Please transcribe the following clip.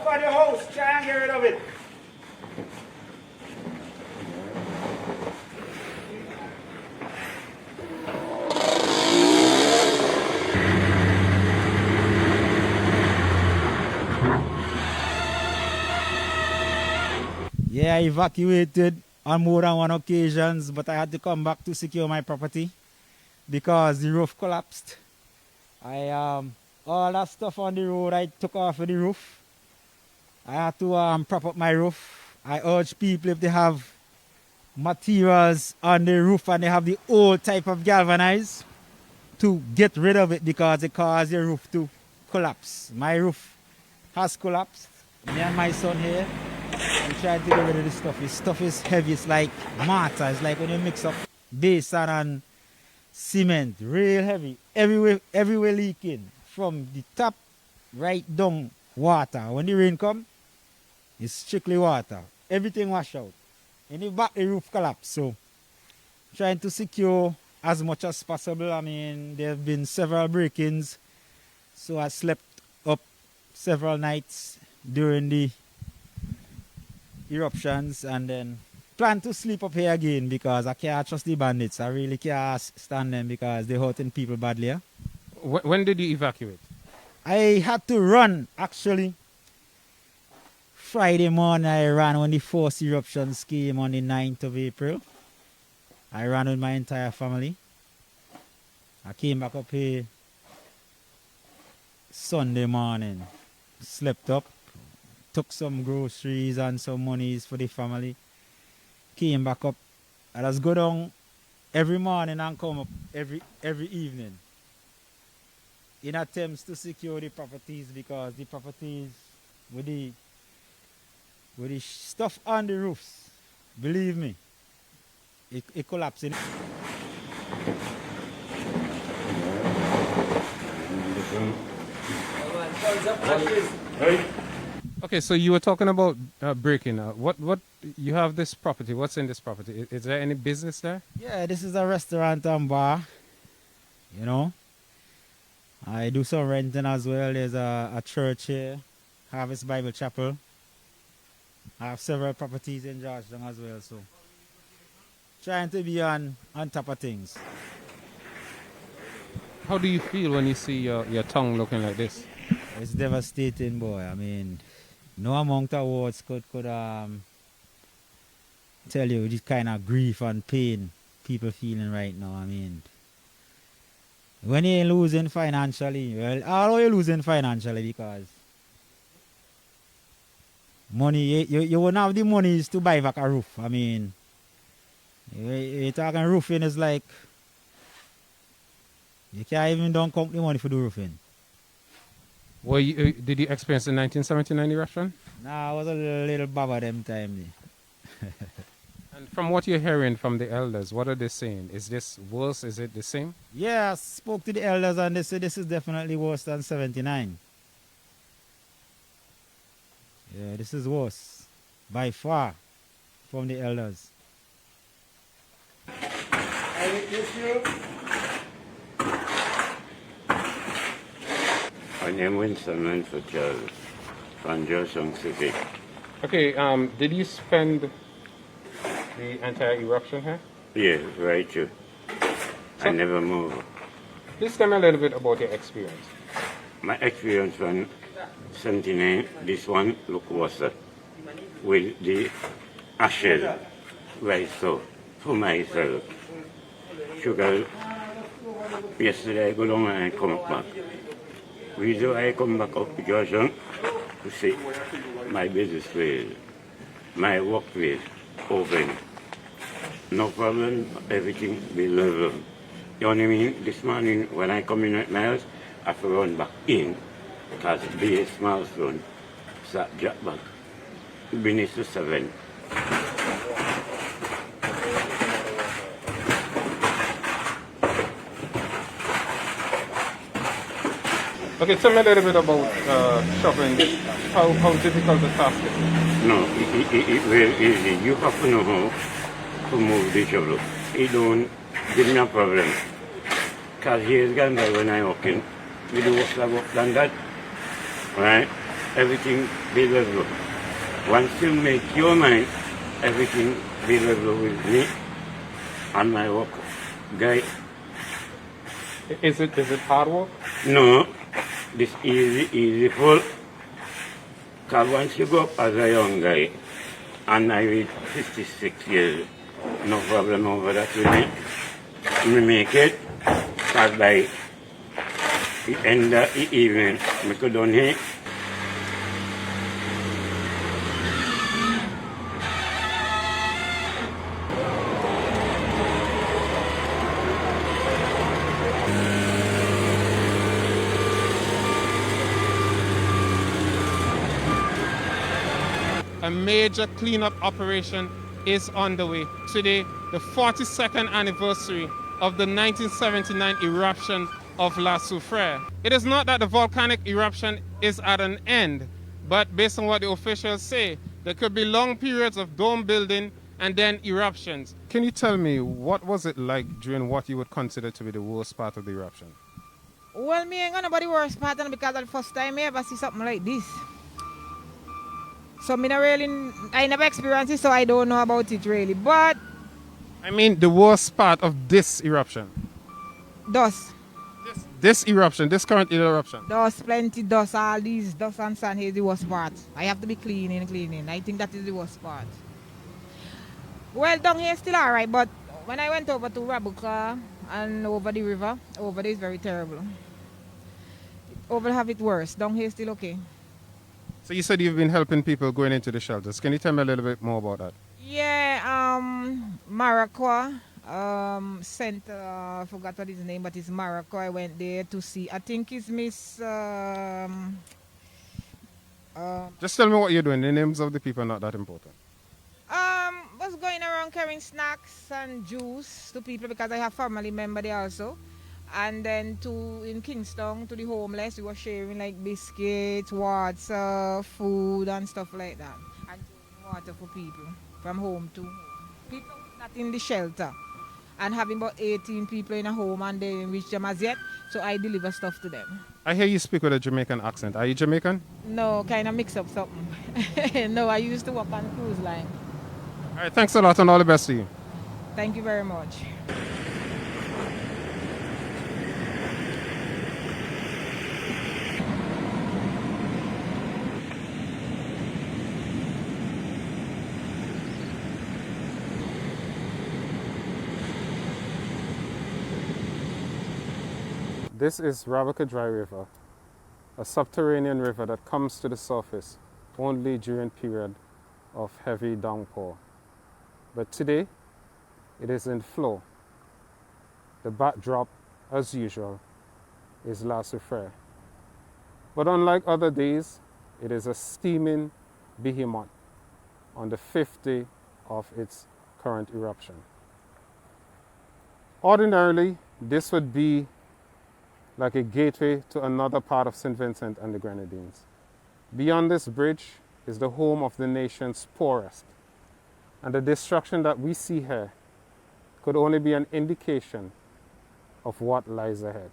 stuff on your house, try and get rid of it. Yeah, I evacuated on more than one occasions, but I had to come back to secure my property because the roof collapsed. All that stuff on the road I took off of the roof. I had to prop up my roof. I urge people, if they have materials on the roof and they have the old type of galvanized, to get rid of it because it caused your roof to collapse. My roof has collapsed. Me and my son here, I'm trying to get rid of this stuff. This stuff is heavy. It's like mortar. It's like when you mix up base and cement. Real heavy. Everywhere leaking. From the top right down water. When the rain come, it's strictly water. Everything wash out. In the back, the roof collapse. So, trying to secure as much as possible. I mean, there have been several break-ins. So I slept up several nights during the eruptions, and then plan to sleep up here again because I can't trust the bandits. I really can't stand them because they're hurting people badly. Yeah? When did you evacuate? I had to run, actually. Friday morning I ran when the first eruptions came on the 9th of April. I ran with my entire family. I came back up here Sunday morning. Slept up. Took some groceries and some monies for the family. Came back up. I just go down every morning and come up every evening in attempts to secure the properties, because the properties with the stuff on the roofs, believe me, it collapsing. Okay, so you were talking about breaking. What you have this property? What's in this property? Is there any business there? Yeah, this is a restaurant and bar. You know, I do some renting as well. There's a church here, Harvest Bible Chapel. I have several properties in Georgetown as well, so trying to be on top of things. How do you feel when you see your tongue looking like this? It's devastating, boy. I mean, no amount of words could tell you the kind of grief and pain people feeling right now. I mean, when you're losing financially, well, how are you losing financially? Because money, you won't have the money to buy back a roof. I mean, you're talking roofing is like, you can't even don't count the money for the roofing. Well, did you experience the 1979 eruption? Nah, I was a little baba them time. And from what you're hearing from the elders, what are they saying? Is this worse? Is it the same? Yeah, I spoke to the elders and they said this is definitely worse than 79. Yeah, this is worse by far from the elders. My name is Vincent La Soufriere from Georgetown St. Okay, did you spend the entire eruption here? Yeah, right here. I never moved. Please tell me a little bit about your experience. My experience from 79, this one look worse with the ashes right so for myself. Sugar, yesterday I go down and I come back. Reason I come back up to Georgetown to see my business place, my workplace open. No problem, everything be level. You know what I mean? This morning when I come in at my house, I have to run back in because be a small stone, so drop back. Beneath to 7. Okay, tell me a little bit about shoveling this. How difficult the task is? No, it's very easy. You have to know how to move the shovel. It don't give me a problem. Because here's guys when I walk in, we do work like that, right? everything be level. Once you make your mind, everything be level with me and my work. Guy, Is it hard work? no, this easy full. Because once you go up as a young guy, and I reach 56 years, no problem over that with me. We make it, because by the end of the evening, we could done here. A major cleanup operation is underway. Today, the 42nd anniversary of the 1979 eruption of La Soufriere. It is not that the volcanic eruption is at an end, but based on what the officials say, there could be long periods of dome building and then eruptions. Can you tell me what was it like during what you would consider to be the worst part of the eruption? Well, me ain't gonna about the worst part because the first time I ever see something like this. So I never experienced it, so I don't know about it really. But I mean the worst part of this eruption. dust, This eruption, this current eruption. dust, plenty dust, all these dust and sand is the worst part. I have to be cleaning. I think that is the worst part. Well, down here still alright, but when I went over to Rabuka and over the river, over there is very terrible. Over have it worse. Down here still okay. So you said you've been helping people going into the shelters. Can you tell me a little bit more about that? Yeah, Maracua, St. I forgot what his name, but it's Maracua. I went there to see. I think it's Miss. Just tell me what you're doing. The names of the people are not that important. Was going around carrying snacks and juice to people because I have family member there also. And then in Kingston to the homeless, we were sharing like biscuits, water, food and stuff like that. And water for people from home to home. People not in the shelter. And having about 18 people in a home and they didn't reach them as yet. So I deliver stuff to them. I hear you speak with a Jamaican accent. Are you Jamaican? No, kind of mix up something. No, I used to work on cruise line. All right, thanks a lot and all the best to you. Thank you very much. This is Rabuka Dry River, a subterranean river that comes to the surface only during period of heavy downpour. But today, it is in flow. The backdrop, as usual, is La Soufriere. But unlike other days, it is a steaming behemoth on the 5th day of its current eruption. Ordinarily, this would be like a gateway to another part of St. Vincent and the Grenadines. Beyond this bridge is the home of the nation's poorest, and the destruction that we see here could only be an indication of what lies ahead.